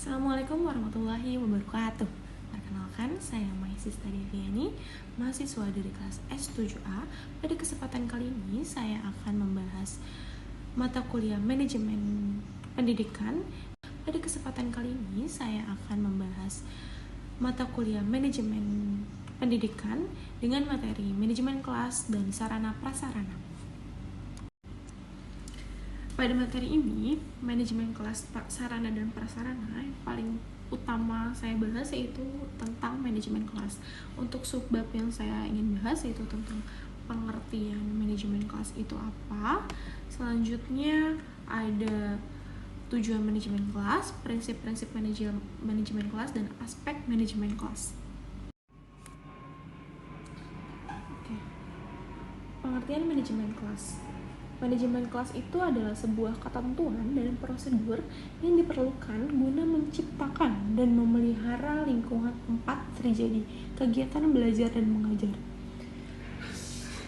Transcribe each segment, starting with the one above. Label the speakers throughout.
Speaker 1: Assalamualaikum warahmatullahi wabarakatuh. Perkenalkan, saya Maisista Deviani, mahasiswa dari kelas S7A. Pada kesempatan kali ini, saya akan membahas mata kuliah manajemen pendidikan. Pada kesempatan kali ini, saya akan membahas mata kuliah manajemen pendidikan dengan materi manajemen kelas dan sarana prasarana. Pada materi ini, manajemen kelas, sarana dan prasarana, yang paling utama saya bahas yaitu tentang manajemen kelas. Untuk subbab yang saya ingin bahas yaitu tentang pengertian manajemen kelas itu apa. Selanjutnya ada tujuan manajemen kelas, prinsip-prinsip manajemen kelas, dan aspek manajemen kelas. Oke. Pengertian manajemen kelas. Manajemen kelas itu adalah sebuah ketentuan dan prosedur yang diperlukan guna menciptakan dan memelihara lingkungan tempat terjadi kegiatan belajar dan mengajar.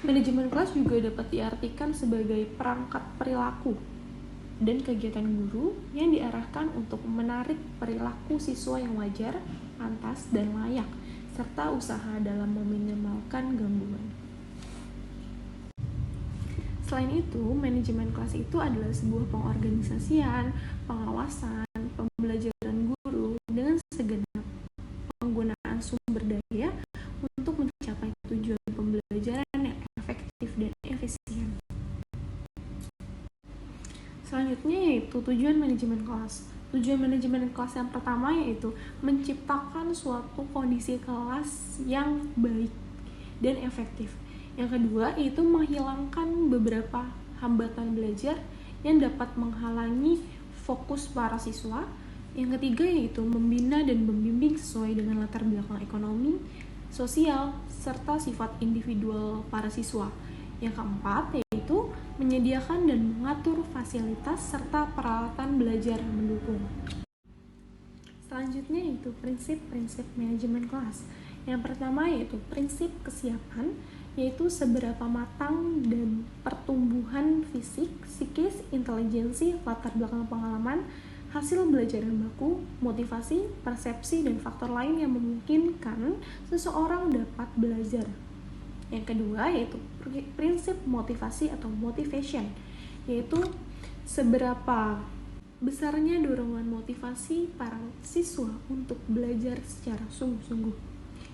Speaker 1: Manajemen kelas juga dapat diartikan sebagai perangkat perilaku dan kegiatan guru yang diarahkan untuk menarik perilaku siswa yang wajar, pantas, dan layak, serta usaha dalam meminimalkan gangguan. Selain itu, manajemen kelas itu adalah sebuah pengorganisasian, pengawasan, pembelajaran guru dengan segenap penggunaan sumber daya untuk mencapai tujuan pembelajaran yang efektif dan efisien. Selanjutnya yaitu tujuan manajemen kelas. Tujuan manajemen kelas yang pertama yaitu menciptakan suatu kondisi kelas yang baik dan efektif. Yang kedua yaitu menghilangkan beberapa hambatan belajar yang dapat menghalangi fokus para siswa. Yang ketiga yaitu membina dan membimbing sesuai dengan latar belakang ekonomi, sosial, serta sifat individual para siswa. Yang keempat yaitu menyediakan dan mengatur fasilitas serta peralatan belajar yang mendukung. Selanjutnya yaitu prinsip-prinsip manajemen kelas. Yang pertama yaitu prinsip kesiapan, yaitu seberapa matang dan pertumbuhan fisik, psikis, intelijensi, latar belakang pengalaman, hasil belajar yang baku, motivasi, persepsi, dan faktor lain yang memungkinkan seseorang dapat belajar. Yang kedua yaitu prinsip motivasi atau motivation, yaitu seberapa besarnya dorongan motivasi para siswa untuk belajar secara sungguh-sungguh.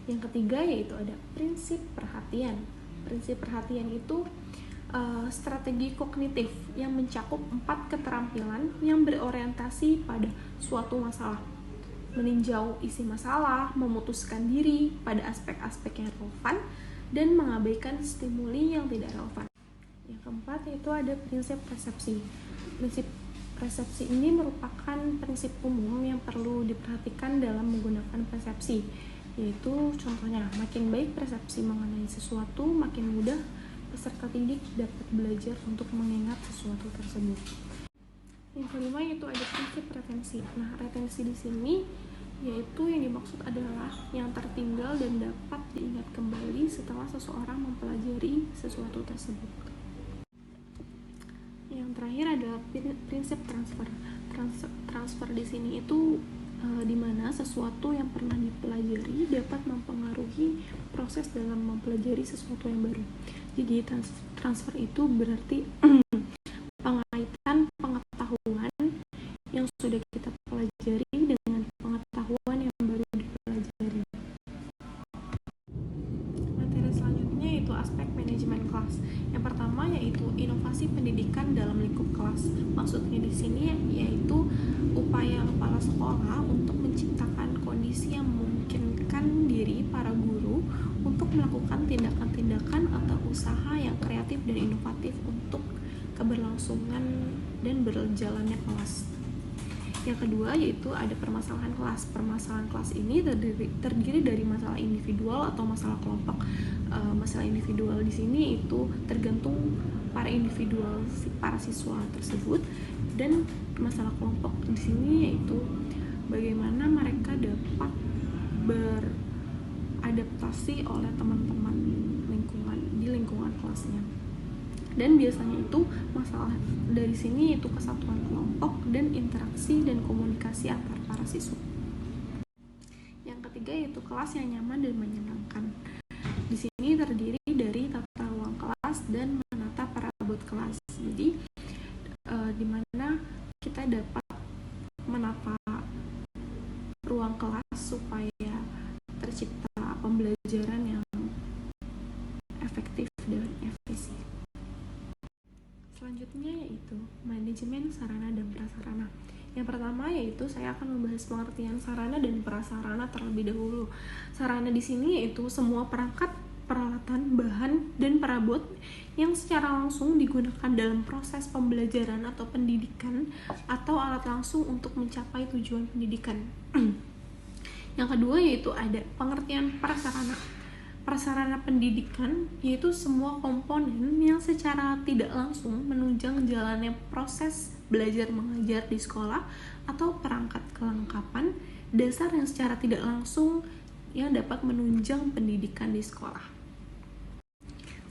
Speaker 1: Yang ketiga yaitu ada prinsip perhatian. Prinsip perhatian itu strategi kognitif yang mencakup 4 keterampilan yang berorientasi pada suatu masalah. Meninjau isi masalah, memutuskan diri pada aspek-aspek yang relevan, dan mengabaikan stimuli yang tidak relevan. Yang keempat yaitu ada prinsip persepsi. Prinsip persepsi ini merupakan prinsip umum yang perlu diperhatikan dalam menggunakan persepsi, yaitu contohnya makin baik persepsi mengenai sesuatu, makin mudah peserta didik dapat belajar untuk mengingat sesuatu tersebut. Yang kelima yaitu ada prinsip retensi. Nah, retensi di sini yaitu yang dimaksud adalah yang tertinggal dan dapat diingat kembali setelah seseorang mempelajari sesuatu tersebut. Yang terakhir adalah prinsip transfer. Transfer di sini itu di mana sesuatu yang pernah dipelajari dapat mempengaruhi proses dalam mempelajari sesuatu yang baru. Jadi transfer itu berarti pengaitan pengetahuan yang sudah kita pelajari dengan pengetahuan yang baru dipelajari. Materi selanjutnya yaitu aspek manajemen kelas. Yang pertama yaitu inovasi pendidikan dalam lingkup kelas. Maksudnya di sini yaitu upaya kepala sekolah untuk menciptakan kondisi yang memungkinkan diri para guru untuk melakukan tindakan-tindakan atau usaha yang kreatif dan inovatif untuk keberlangsungan dan berjalannya kelas. Yang kedua yaitu ada permasalahan kelas. Permasalahan kelas ini terdiri dari masalah individual atau masalah kelompok. Masalah individual di sini itu tergantung para individual para siswa tersebut, dan masalah kelompok di sini yaitu bagaimana mereka dapat beradaptasi oleh teman-teman lingkungan di lingkungan kelasnya. Dan biasanya itu masalah dari sini itu kesatuan kelompok dan interaksi dan komunikasi antar para siswa. Yang ketiga yaitu kelas yang nyaman dan menyenangkan. Di sini terdiri dari tata ruang kelas dan menata perabot kelas. Jadi di mana kita dapat menata ruang kelas supaya tercipta pembelajaran yang efektif dan efisien. Selanjutnya yaitu manajemen sarana dan prasarana. Yang pertama yaitu saya akan membahas pengertian sarana dan prasarana terlebih dahulu. Sarana di sini yaitu semua perangkat, peralatan, bahan, dan perabot yang secara langsung digunakan dalam proses pembelajaran atau pendidikan atau alat langsung untuk mencapai tujuan pendidikan. Yang kedua yaitu ada pengertian prasarana. Prasarana pendidikan yaitu semua komponen yang secara tidak langsung menunjang jalannya proses belajar mengajar di sekolah atau perangkat kelengkapan dasar yang secara tidak langsung yang dapat menunjang pendidikan di sekolah.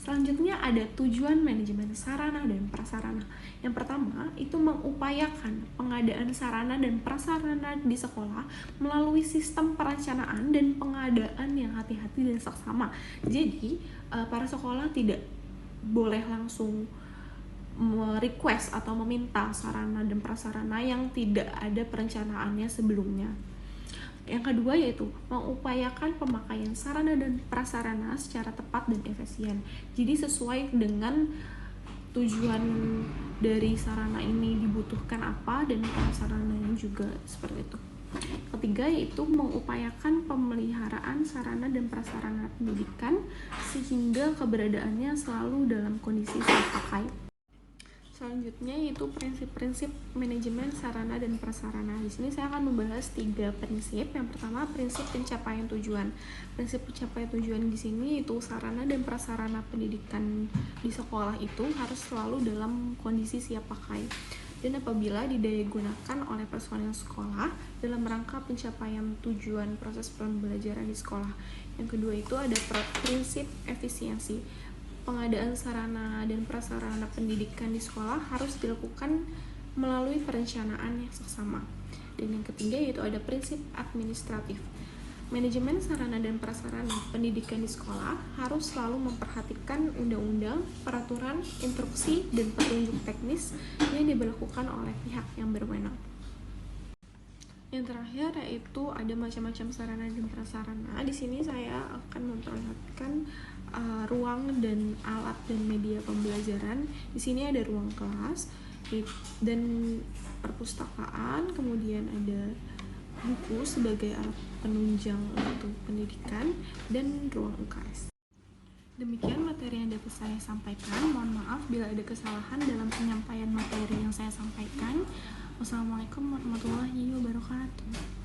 Speaker 1: Selanjutnya ada tujuan manajemen sarana dan prasarana. Yang pertama itu mengupayakan pengadaan sarana dan prasarana di sekolah melalui sistem perencanaan dan pengadaan yang hati-hati dan seksama. Jadi para sekolah tidak boleh langsung request atau meminta sarana dan prasarana yang tidak ada perencanaannya sebelumnya. Yang kedua yaitu mengupayakan pemakaian sarana dan prasarana secara tepat dan efisien. Jadi sesuai dengan tujuan dari sarana ini dibutuhkan apa dan prasarananya juga seperti itu. Ketiga yaitu mengupayakan pemeliharaan sarana dan prasarana pendidikan sehingga keberadaannya selalu dalam kondisi siap pakai. Selanjutnya yaitu prinsip-prinsip manajemen sarana dan prasarana. Di sini saya akan membahas 3 prinsip. Yang pertama, prinsip pencapaian tujuan. Prinsip pencapaian tujuan di sini itu sarana dan prasarana pendidikan di sekolah itu harus selalu dalam kondisi siap pakai dan apabila didaya-gunakan oleh personel sekolah dalam rangka pencapaian tujuan proses pembelajaran di sekolah. Yang kedua itu ada prinsip efisiensi. Pengadaan sarana dan prasarana pendidikan di sekolah harus dilakukan melalui perencanaan yang seksama. Dan yang ketiga yaitu ada prinsip administratif. Manajemen sarana dan prasarana pendidikan di sekolah harus selalu memperhatikan undang-undang, peraturan, instruksi, dan petunjuk teknis yang diberlakukan oleh pihak yang berwenang. Yang terakhir yaitu ada macam-macam sarana dan prasarana. Di sini saya akan memperlihatkan ruang dan alat dan media pembelajaran. Di sini ada ruang kelas dan perpustakaan, kemudian ada buku sebagai alat penunjang untuk pendidikan dan ruang UKS. Demikian materi yang dapat saya sampaikan. Mohon maaf bila ada kesalahan dalam penyampaian materi yang saya sampaikan. Wassalamualaikum warahmatullahi wabarakatuh.